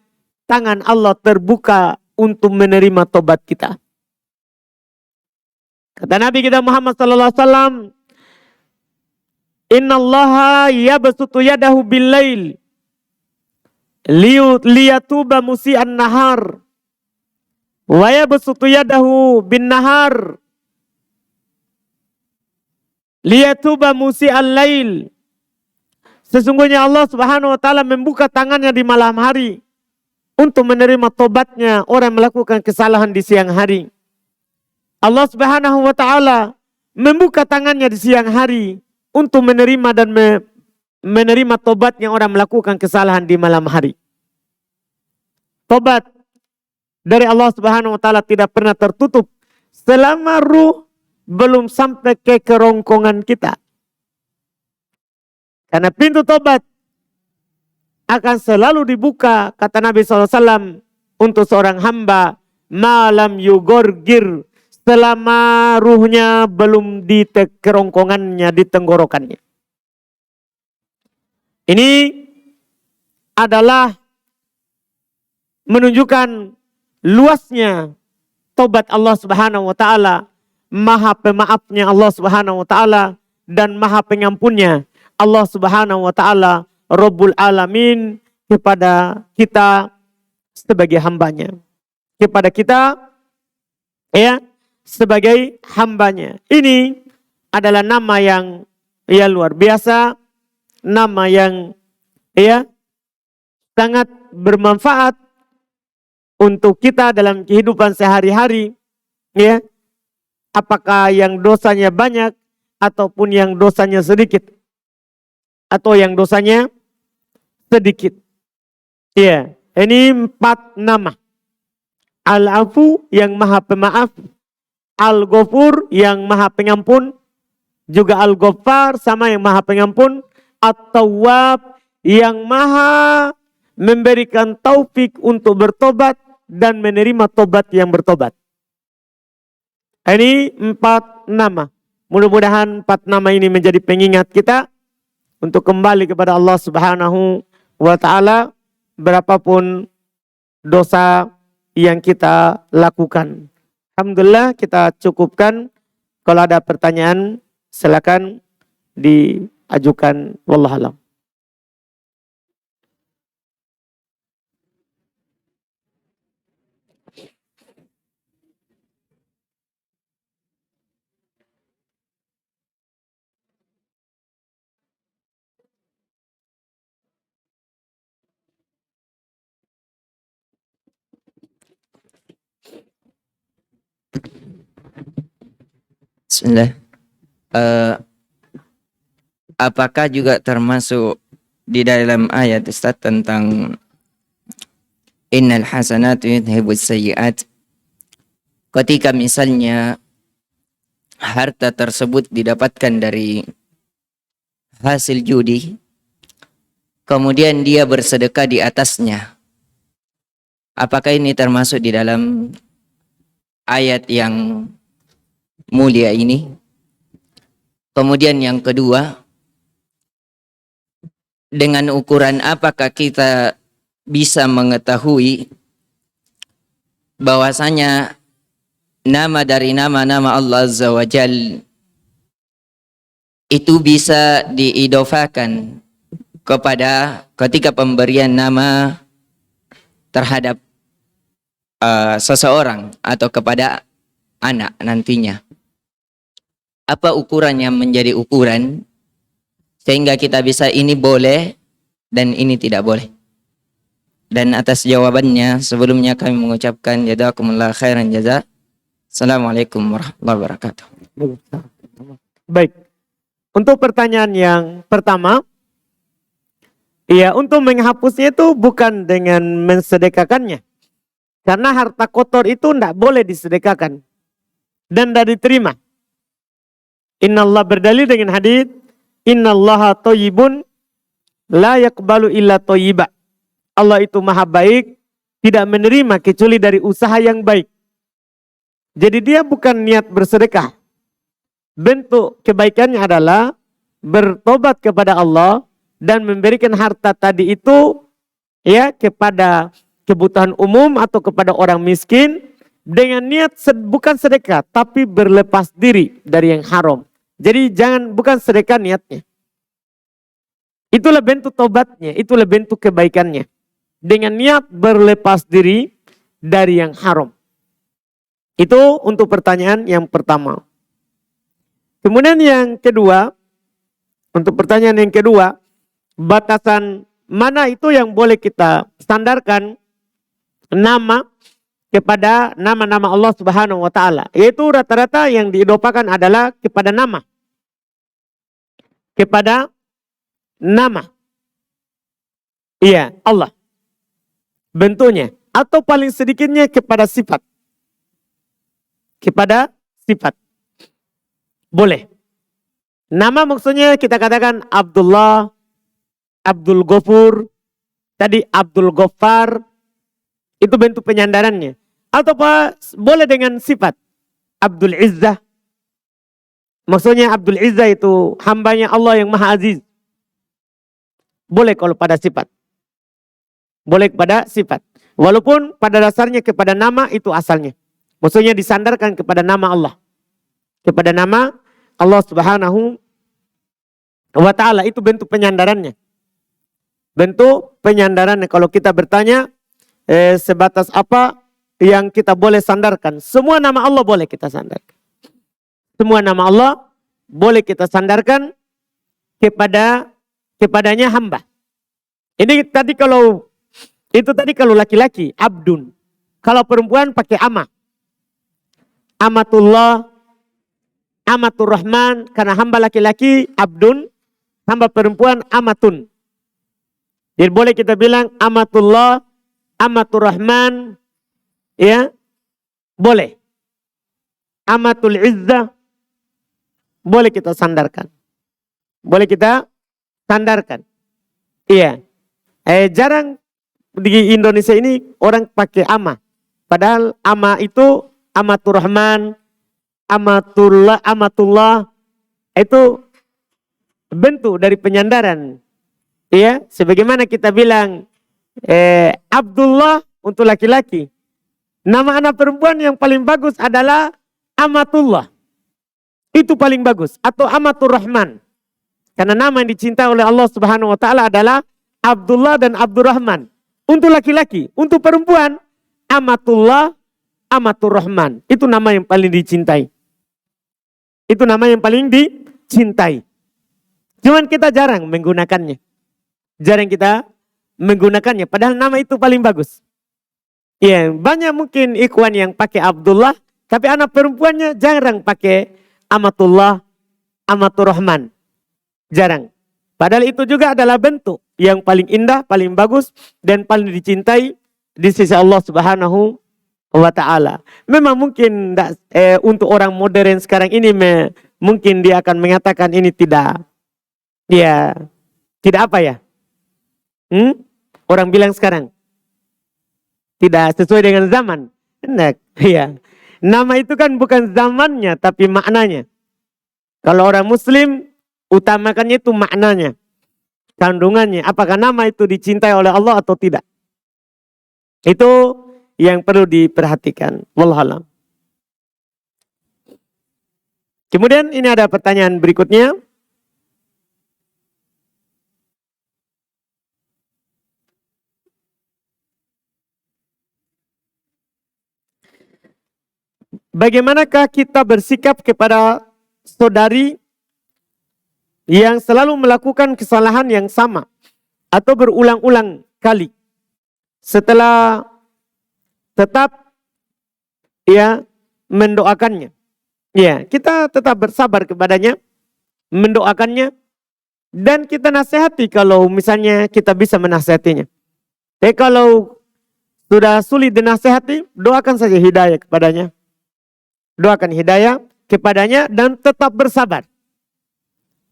tangan Allah terbuka untuk menerima tobat kita. Kata Nabi kita Muhammad sallallahu alaihi wasallam, "Innallaha yabsutu yadahu bil-lail liyatuba musii'an nahar wa yabsutu yadahu bin-nahar liyatuba musii'al lail." Sesungguhnya Allah Subhanahu wa Ta'ala membuka tangannya di malam hari untuk menerima tobatnya orang melakukan kesalahan di siang hari. Allah Subhanahu wa Ta'ala membuka tangannya di siang hari untuk menerima dan menerima tobatnya orang melakukan kesalahan di malam hari. Tobat dari Allah Subhanahu wa Ta'ala tidak pernah tertutup selama ruh belum sampai ke kerongkongan kita. Karena pintu tobat akan selalu dibuka, kata Nabi SAW, untuk seorang hamba malam yugorgir, selama ruhnya belum di kerongkongannya, di tenggorokannya. Ini adalah menunjukkan luasnya tobat Allah Subhanahu wa Ta'ala, maha pemaafnya Allah Subhanahu wa Ta'ala, dan maha pengampunnya Allah Subhanahu wa Ta'ala, Rabbul Alamin, kepada kita sebagai hambanya. Kepada kita ya sebagai hambanya. Ini adalah nama yang luar biasa, nama yang sangat bermanfaat untuk kita dalam kehidupan sehari-hari. Ya, apakah yang dosanya banyak, ataupun yang dosanya sedikit. Atau yang dosanya sedikit. Iya, ini 4 nama. Al-Afu yang maha pemaaf. Al-Ghafur yang maha pengampun. Juga Al-Ghaffar sama yang maha pengampun. At-Tawwab yang maha memberikan taufik untuk bertobat dan menerima tobat yang bertobat. Ini 4 nama. Mudah-mudahan 4 nama ini menjadi pengingat kita untuk kembali kepada Allah Subhanahu wa Ta'ala berapapun dosa yang kita lakukan. Alhamdulillah kita cukupkan. Kalau ada pertanyaan silakan diajukan. Wallahualam. Bismillah. Apakah juga termasuk di dalam ayat Ustaz tentang innal hasanatu yudhibus sayyi'at, ketika misalnya harta tersebut didapatkan dari hasil judi, kemudian dia bersedekah di atasnya, apakah ini termasuk di dalam ayat yang mulia ini? Kemudian yang kedua, dengan ukuran apakah kita bisa mengetahui bahwasanya nama dari nama-nama Allah Azza wa Jal itu bisa diidofakan kepada ketika pemberian nama terhadap seseorang atau kepada anak nantinya? Apa ukuran yang menjadi ukuran sehingga kita bisa ini boleh dan ini tidak boleh? Dan atas jawabannya sebelumnya kami mengucapkan jazakumullah khairan jaza. Assalamualaikum warahmatullahi wabarakatuh. Baik. Untuk pertanyaan yang pertama, ya untuk menghapusnya itu bukan dengan mensedekahkannya. Karena harta kotor itu tidak boleh disedekahkan dan tidak diterima. Innallah berdalil dengan hadits, innallaha thayyibun la yaqbalu illa thayyiba. Allah itu maha baik, tidak menerima kecuali dari usaha yang baik. Jadi dia bukan niat bersedekah. Bentuk kebaikannya adalah bertobat kepada Allah dan memberikan harta tadi itu ya kepada kebutuhan umum atau kepada orang miskin dengan niat bukan sedekah tapi berlepas diri dari yang haram. Jadi bukan sedekah niatnya. Itulah bentuk tobatnya, itulah bentuk kebaikannya. Dengan niat berlepas diri dari yang haram. Itu untuk pertanyaan yang pertama. Kemudian yang kedua, untuk pertanyaan yang kedua, batasan mana itu yang boleh kita standarkan nama kepada nama-nama Allah Subhanahu wa Ta'ala. Yaitu rata-rata yang diidopakan adalah kepada nama. Kepada nama. Iya, Allah. Bentuknya. Atau paling sedikitnya kepada sifat. Kepada sifat. Boleh. Nama maksudnya kita katakan Abdullah, Abdul Ghafur, tadi Abdul Ghaffar, itu bentuk penyandarannya. Atau boleh dengan sifat. Abdul Izzah. Maksudnya Abdul Izzah itu hambanya Allah yang Maha Aziz. Boleh kalau pada sifat. Boleh pada sifat. Walaupun pada dasarnya kepada nama itu asalnya. Maksudnya disandarkan kepada nama Allah. Kepada nama Allah Subhanahu wa Ta'ala. Itu bentuk penyandarannya. Bentuk penyandarannya. Kalau kita bertanya sebatas apa yang kita boleh sandarkan. Semua nama Allah boleh kita sandarkan. Semua nama Allah boleh kita sandarkan kepadanya hamba. Ini tadi kalau laki-laki abdun. Kalau perempuan pakai amah. Amatullah, amatur rahman, karena hamba laki-laki abdun, hamba perempuan amatun. Jadi boleh kita bilang amatullah, amatur rahman, ya, boleh. Amatul izzah, boleh kita sandarkan. Boleh kita sandarkan. Iya. Jarang di Indonesia ini orang pakai ama. Padahal ama itu amatur rahman, amatullah itu bentuk dari penyandaran. Ya, sebagaimana kita bilang Abdullah untuk laki-laki. Nama anak perempuan yang paling bagus adalah Amatullah. Itu paling bagus. Atau Amatur Rahman. Karena nama yang dicintai oleh Allah Subhanahu wa taala adalah Abdullah dan Abdurrahman. Untuk laki-laki, untuk perempuan Amatullah, Amatur Rahman. Itu nama yang paling dicintai. Itu nama yang paling dicintai. Cuman kita jarang menggunakannya. Jarang kita menggunakannya. Padahal nama itu paling bagus. Ya, banyak mungkin ikhwan yang pakai Abdullah, tapi anak perempuannya jarang pakai Amatullah, Amatur Rahman. Jarang. Padahal itu juga adalah bentuk yang paling indah, paling bagus, dan paling dicintai di sisi Allah Subhanahu wa ta'ala. Memang mungkin untuk orang modern sekarang ini mungkin dia akan mengatakan ini tidak apa ya? Orang bilang sekarang tidak sesuai dengan zaman. Enak, ya. Nama itu kan bukan zamannya tapi maknanya. Kalau orang muslim utamakannya itu maknanya, kandungannya. Apakah nama itu dicintai oleh Allah atau tidak? Itu yang perlu diperhatikan. Wallahualam. Kemudian ini ada pertanyaan berikutnya. Bagaimanakah kita bersikap kepada saudari yang selalu melakukan kesalahan yang sama atau berulang-ulang kali setelah tetap mendoakannya. Ya, kita tetap bersabar kepadanya, mendoakannya, dan kita nasihati kalau misalnya kita bisa menasihatinya. Tapi kalau sudah sulit dinasihati, doakan saja hidayah kepadanya. Doakan hidayah kepadanya dan tetap bersabar.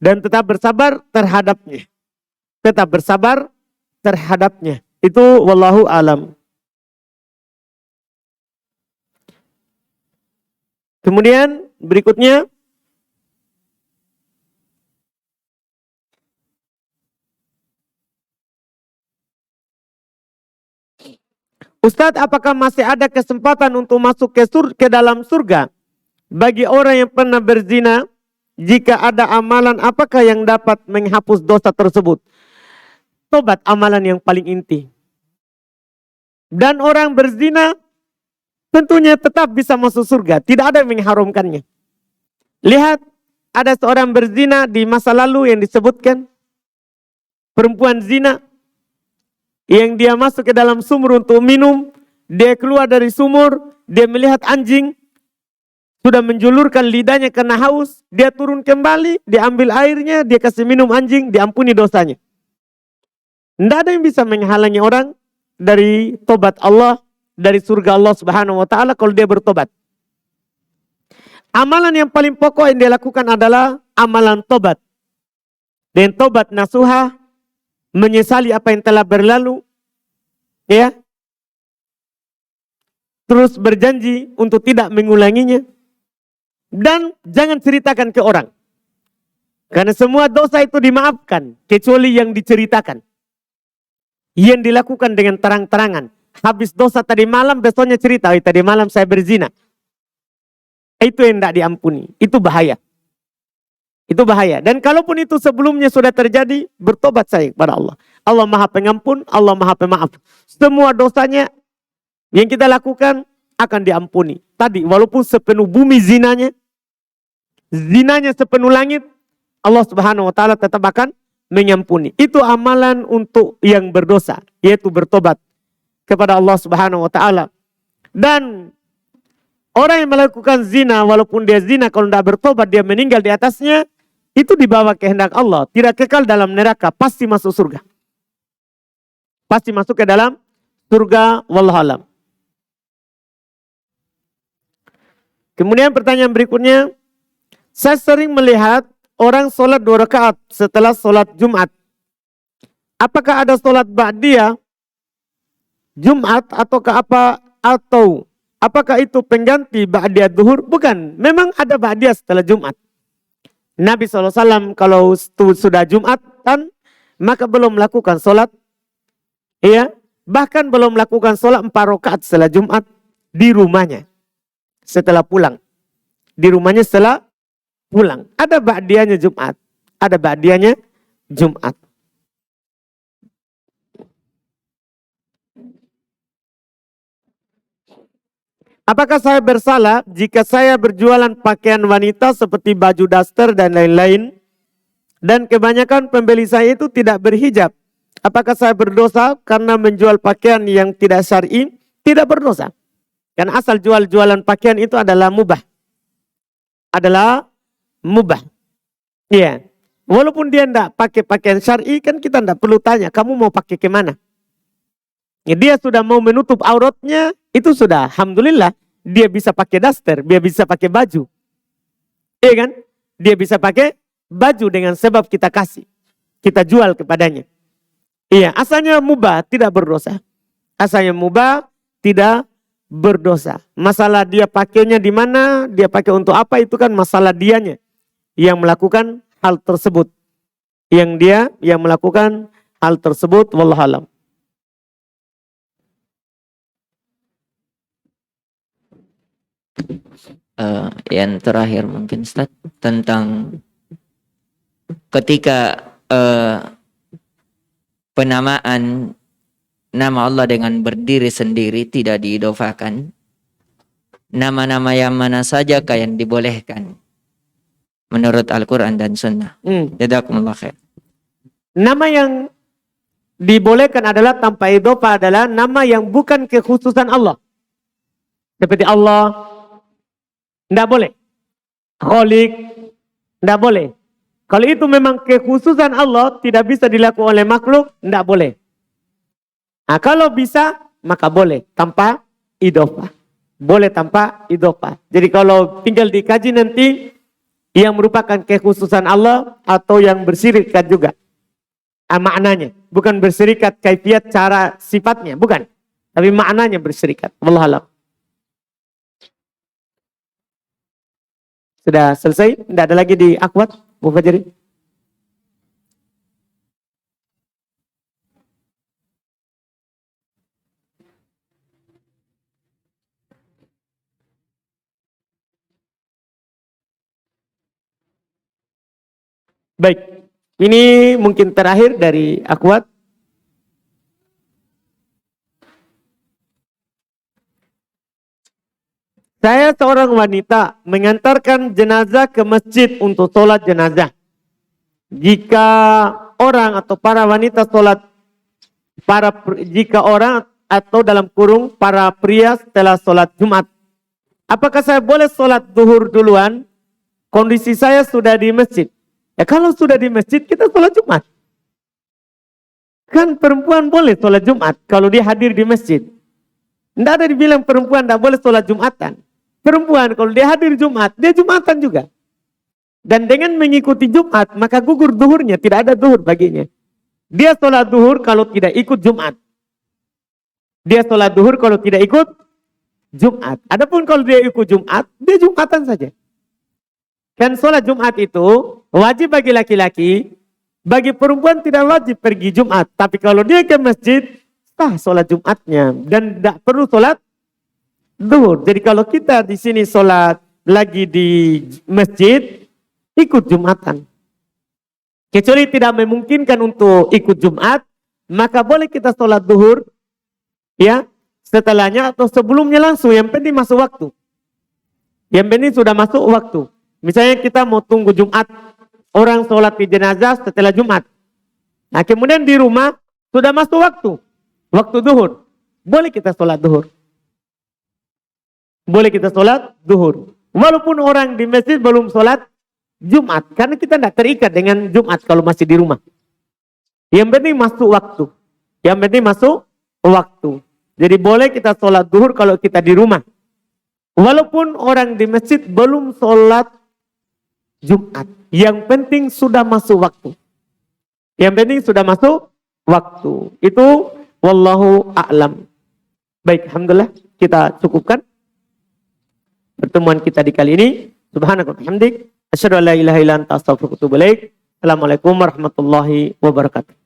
Dan tetap bersabar terhadapnya. Tetap bersabar terhadapnya. Itu wallahu alam. Kemudian berikutnya. Ustadz, apakah masih ada kesempatan untuk masuk ke dalam surga bagi orang yang pernah berzina? Jika ada amalan, apakah yang dapat menghapus dosa tersebut? Tobat amalan yang paling inti. Dan orang berzina tentunya tetap bisa masuk surga. Tidak ada yang mengharamkannya. Lihat, ada seorang berzina di masa lalu yang disebutkan. Perempuan zina. Yang dia masuk ke dalam sumur untuk minum. Dia keluar dari sumur. Dia melihat anjing. Sudah menjulurkan lidahnya karena haus. Dia turun kembali. Dia ambil airnya. Dia kasih minum anjing. Diampuni dosanya. Tidak ada yang bisa menghalangi orang dari tobat Allah. Dari surga Allah Subhanahu wa ta'ala kalau dia bertobat. Amalan yang paling pokok yang dia lakukan adalah amalan tobat. Dan tobat nasuha. Menyesali apa yang telah berlalu. Ya. Terus berjanji untuk tidak mengulanginya. Dan jangan ceritakan ke orang. Karena semua dosa itu dimaafkan. Kecuali yang diceritakan. Yang dilakukan dengan terang-terangan. Habis dosa tadi malam, besoknya cerita. Oh, tadi malam saya berzina. Itu yang tidak diampuni. Itu bahaya. Itu bahaya. Dan kalaupun itu sebelumnya sudah terjadi, bertobat saya kepada Allah. Allah Maha Pengampun, Allah Maha Pemaaf. Semua dosanya yang kita lakukan akan diampuni. Tadi walaupun sepenuh bumi zinanya sepenuh langit, Allah Subhanahu wa ta'ala tetap akan mengampuni. Itu amalan untuk yang berdosa, yaitu bertobat kepada Allah Subhanahu wa ta'ala. Dan Orang yang melakukan zina, walaupun dia zina, kalau tidak bertobat, dia meninggal di atasnya, itu dibawa kehendak Allah. Tidak kekal dalam neraka, pasti masuk surga. Pasti masuk ke dalam surga, wallahualam. Kemudian pertanyaan berikutnya, saya sering melihat orang sholat 2 rakaat setelah sholat Jumat. Apakah ada sholat ba'diyah Jumat ataukah apa, atau apakah itu pengganti ba'diyah zuhur? Bukan, memang ada ba'diyah setelah Jumat. Nabi SAW kalau sudah Jumatan, maka belum melakukan sholat, ya, bahkan belum melakukan sholat 4 rakaat setelah Jumat di rumahnya. Setelah pulang. Di rumahnya setelah pulang. Ada ba'diyahnya Jumat. Ada ba'diyahnya Jumat. Apakah saya bersalah jika saya berjualan pakaian wanita seperti baju daster dan lain-lain, dan kebanyakan pembeli saya itu tidak berhijab? Apakah saya berdosa karena menjual pakaian yang tidak syar'i? Tidak berdosa. Karena asal jualan pakaian itu adalah mubah. Adalah mubah. Iya. Walaupun dia tidak pakai pakaian syar'i, kan kita tidak perlu tanya, kamu mau pakai kemana? Ya, dia sudah mau menutup auratnya, itu sudah, alhamdulillah, dia bisa pakai daster, dia bisa pakai baju. Iya kan? Dia bisa pakai baju dengan sebab kita kasih. Kita jual kepadanya. Iya, asalnya mubah, tidak berdosa. Asalnya mubah, tidak berdosa. Masalah dia pakainya di mana, dia pakai untuk apa, itu kan masalah dianya yang melakukan hal tersebut. Yang melakukan hal tersebut, wallahualam. Yang terakhir mungkin Ustaz, tentang ketika penamaan nama Allah dengan berdiri sendiri tidak diidofakan, nama-nama yang mana saja yang dibolehkan menurut Al-Quran dan Sunnah. Jazakumullah khair. Nama yang dibolehkan adalah tanpa idofah adalah nama yang bukan kekhususan Allah. Seperti Allah, tidak boleh. Khalik, tidak boleh. Kalau itu memang kekhususan Allah, tidak bisa dilakukan oleh makhluk, tidak boleh. Nah, kalau bisa, maka boleh tanpa idofah. Boleh tanpa idofah. Jadi kalau tinggal dikaji nanti, yang merupakan kekhususan Allah atau yang bersirikat juga. Maknanya. Bukan bersirikat kaifiat cara sifatnya. Bukan. Tapi maknanya bersirikat. Wallahualam. Sudah selesai? Tidak ada lagi di akhwat? Bu Fajri? Baik. Ini mungkin terakhir dari akhwat. Saya seorang wanita mengantarkan jenazah ke masjid untuk sholat jenazah. Jika orang atau para wanita sholat, jika orang atau dalam kurung para pria setelah sholat Jumat, apakah saya boleh sholat zuhur duluan? Kondisi saya sudah di masjid. Ya kalau sudah di masjid kita sholat Jumat. Kan perempuan boleh sholat Jumat kalau dia hadir di masjid. Tidak ada dibilang perempuan tidak boleh sholat Jumatan. Perempuan kalau dia hadir Jumat, dia Jumatan juga. Dan dengan mengikuti Jumat, maka gugur zuhurnya. Tidak ada zuhur baginya. Dia sholat zuhur kalau tidak ikut Jumat. Dia sholat zuhur kalau tidak ikut Jumat. Adapun kalau dia ikut Jumat, dia Jumatan saja. Kan sholat Jumat itu wajib bagi laki-laki. Bagi perempuan tidak wajib pergi Jumat. Tapi kalau dia ke masjid, sah sholat Jumatnya. Dan tidak perlu sholat zuhur. Jadi kalau kita di sini sholat lagi di masjid, ikut Jumatan. Kecuali tidak memungkinkan untuk ikut Jumat, maka boleh kita sholat zuhur, ya, setelahnya atau sebelumnya langsung. Yang penting masuk waktu. Yang penting sudah masuk waktu. Misalnya kita mau tunggu Jumat, orang sholat di jenazah setelah Jumat. Nah kemudian di rumah sudah masuk waktu zuhur. Boleh kita sholat zuhur. boleh kita sholat zuhur. Walaupun orang di masjid belum sholat Jumat. Karena kita tidak terikat dengan Jumat kalau masih di rumah. Yang penting masuk waktu. Yang penting masuk waktu. Jadi boleh kita sholat zuhur kalau kita di rumah. Walaupun orang di masjid belum sholat Jumat. Yang penting sudah masuk waktu. Yang penting sudah masuk waktu. Itu wallahu a'lam. Baik, alhamdulillah kita cukupkan pertemuan kita di kali ini. Subhanaka wa bihamdik, asyhadu an la ilaha illa anta astaghfiruka wa atubu ilaik. Assalamualaikum warahmatullahi wabarakatuh.